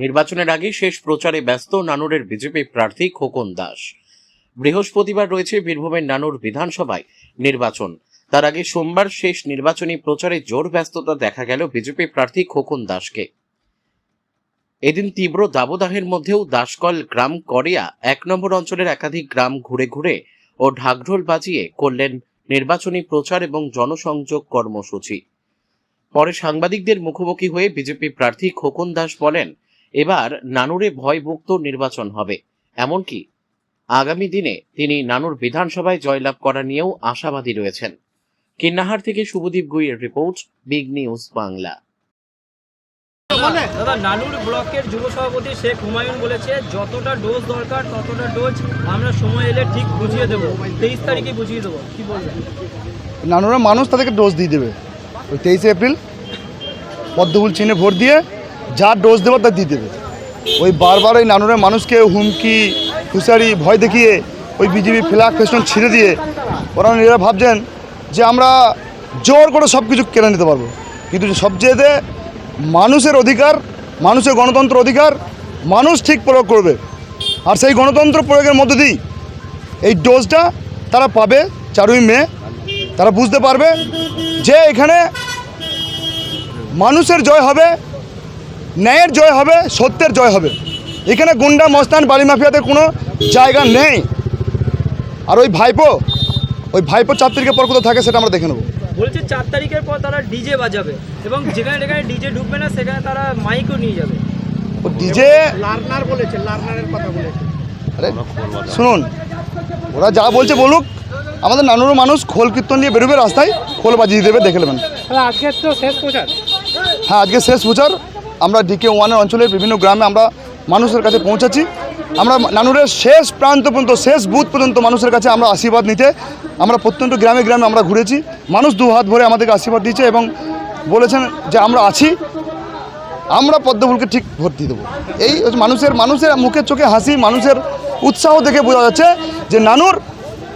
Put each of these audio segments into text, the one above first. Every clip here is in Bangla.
নির্বাচনের আগে শেষ প্রচারে ব্যস্ত নানুরের বিজেপি প্রার্থী খোকন দাস। বৃহস্পতিবার রয়েছে বীরভূমের নানুর বিধানসভায় নির্বাচন। তার আগে সোমবার শেষ নির্বাচনী প্রচারে জোর ব্যস্ততা দেখা গেল বিজেপি প্রার্থী খোকন দাসকে। এদিন তীব্র দাবদাহের মধ্যেও দাসকল গ্রাম করিয়া ১ নম্বর অঞ্চলের একাধিক গ্রাম ঘুরে ঘুরে ও ঢাকঢোল বাজিয়ে করলেন নির্বাচনী প্রচার এবং জনসংযোগ কর্মসূচি। পরে সাংবাদিকদের মুখোমুখি হয়ে বিজেপি প্রার্থী খোকন দাস বলেন, এবার নানুরে ভয়মুক্ত নির্বাচন হবে, এমনকি আগামী দিনে তিনি নানুর বিধানসভায় জয়লাভ করা নিয়েও আশাবাদী রয়েছেন। কিন্নাহার থেকে শুভদীপ গুইয়ের রিপোর্ট, বিগ নিউজ বাংলা। দাদা, নানুর ব্লকের যুব সভাপতি শেখ হুমায়ুন বলেছে যতটা ডোজ দরকার ততটা ডোজ আমরা সময় এলে ঠিক বুঝিয়ে দেবো, 23 তারিখে বুঝিয়ে দেবো। কি বলবেন? নানুরের মানুষ তাদেরকে ডোজ দিয়ে দেবে। ওই 23 এপ্রিল পদ্মফুল চিহ্নে ভোট দিয়ে যা ডোজ দেবে তা দিয়ে দেবে। ওই বারবার ওই নানুরের মানুষকে হুমকি হুঁশিয়ারি ভয় দেখিয়ে ওই বিজেপি ফ্ল্যাগ ফেস্টন ছিঁড়ে দিয়ে ওরা নিজেরা ভাবছেন যে আমরা জোর করে সব কিছু কেড়ে নিতে পারবো, কিন্তু সবচেয়ে মানুষের অধিকার, মানুষের গণতন্ত্র অধিকার মানুষ ঠিক প্রয়োগ করবে। আর সেই গণতন্ত্র প্রয়োগের মধ্য দিয়েই এই ডোজটা তারা পাবে 4ই মে। তারা বুঝতে পারবে যে এখানে মানুষের জয় হবে, ন্যায়ের জয় হবে, সত্যের জয় হবে। এখানে গুন্ডা মস্তান বালি মাফিয়াদের কোনো জায়গা নেই। আর ওই ভাইপো 4 তারিখের পর কোথাও থাকে সেটা আমরা দেখে নেব। বলছে 4 তারিখের পর তারা ডিজে বাজাবে এবং যেখানে যেখানে ডিজে ঢুকবে না সেখানে তারা মাইকও নিয়ে যাবে। ও ডিজে লার্নার বলেছে, লার্নারের কথা বলেছে। আরে শুনুন, ওরা যা বলছে বলুক, আমাদের নানুরও মানুষ খোল কীর্তন নিয়ে বেরোবে, রাস্তায় খোল বাজিয়ে দেবে, দেখে নেবেন। আজকে তো শেষ প্রচার। হ্যাঁ, আজকে শেষ প্রচার। আমরা DK1 অঞ্চলের বিভিন্ন গ্রামে আমরা মানুষের কাছে পৌঁছাচ্ছি। আমরা নানুরের শেষ প্রান্ত পর্যন্ত, শেষ বুথ পর্যন্ত মানুষের কাছে আমরা আশীর্বাদ নিতে আমরা প্রত্যন্ত গ্রামে গ্রামে আমরা ঘুরেছি। মানুষ 2 হাত ভরে আমাদেরকে আশীর্বাদ দিয়েছে এবং বলেছেন যে আমরা আছি, আমরা পদ্মফুলকে ঠিক ভোট দিয়ে দেবো। এই মানুষের মুখের চোখে হাসি, মানুষের উৎসাহ দেখে বোঝা যাচ্ছে যে নানুর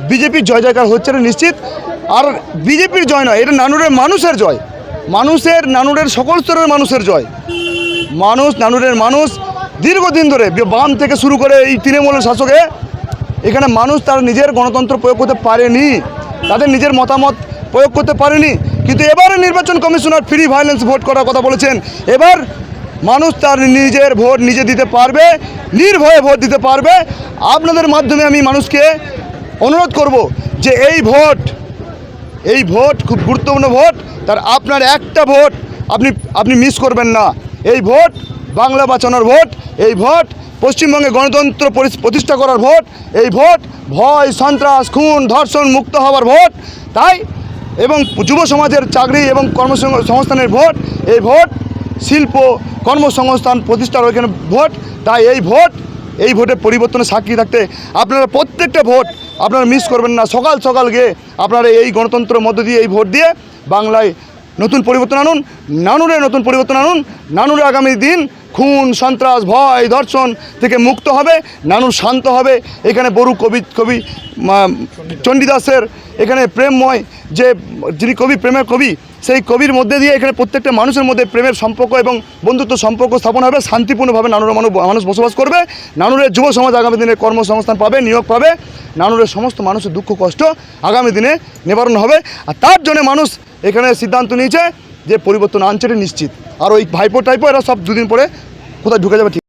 বিজেপির জয় জয়কার হচ্ছে না নিশ্চিত। আর বিজেপির জয় নয়, এটা নানুরের মানুষের জয়, নানুরের সকল স্তরের মানুষের জয়। নানুরের মানুষ দীর্ঘদিন ধরে বাম থেকে শুরু করে এই তৃণমূলের শাসকে এখানে মানুষ তার নিজের গণতন্ত্র প্রয়োগ করতে পারেনি, তাদের নিজের মতামত প্রয়োগ করতে পারেনি। কিন্তু এবারে নির্বাচন কমিশনার ফ্রি ভায়োলেন্স ভোট করার কথা বলেছেন। এবার মানুষ তার নিজের ভোট নিজে দিতে পারবে, নির্ভয়ে ভোট দিতে পারবে। আপনাদের মাধ্যমে আমি মানুষকে অনুরোধ করব যে এই ভোট খুব গুরুত্বপূর্ণ ভোট, তার আপনার একটা ভোট আপনি মিস করবেন না। এই ভোট বাংলা বাঁচানোর ভোট, এই ভোট পশ্চিমবঙ্গে গণতন্ত্র প্রতিষ্ঠা করার ভোট, এই ভোট ভয় সন্ত্রাস খুন ধর্ষণ মুক্ত হওয়ার ভোট। তাই এবং যুব সমাজের চাকরি এবং কর্মসংস্থানের ভোট, এই ভোট শিল্প কর্মসংস্থান প্রতিষ্ঠার ওইখানে ভোট। তাই এই ভোটে পরিবর্তনের সাক্ষী থাকতে আপনারা প্রত্যেকটা ভোট আপনারা মিস করবেন না। সকাল সকাল গিয়ে আপনারা এই গণতন্ত্রের মধ্য দিয়ে এই ভোট দিয়ে বাংলায় নতুন পরিবর্তন আনুন, নানুরে নতুন পরিবর্তন আনুন। নানুরে আগামী দিন খুন সন্ত্রাস ভয় ধর্ষণ থেকে মুক্ত হবে, নানুর শান্ত হবে। এখানে বড়ু কবি চণ্ডীদাসের এখানে প্রেমময় যে যিনি কবি, প্রেমের কবি, সেই কবির মধ্যে দিয়ে এখানে প্রত্যেকটা মানুষের মধ্যে প্রেমের সম্পর্ক এবং বন্ধুত্ব সম্পর্ক স্থাপন হবে। শান্তিপূর্ণভাবে নানুরের মানুষ বসবাস করবে। নানুরের যুব সমাজ আগামী দিনে কর্মসংস্থান পাবে, নিয়োগ পাবে। নানুরের সমস্ত মানুষের দুঃখ কষ্ট আগামী দিনে নিবারণ হবে। আর তার জন্য মানুষ এখানে সিদ্ধান্ত নিয়েছে যে পরিবর্তন আনছে নিশ্চিত। আর ওই ভাইপো টাইপো এরা সব 2 দিন পরে কোথায় ঢুকে যাবে।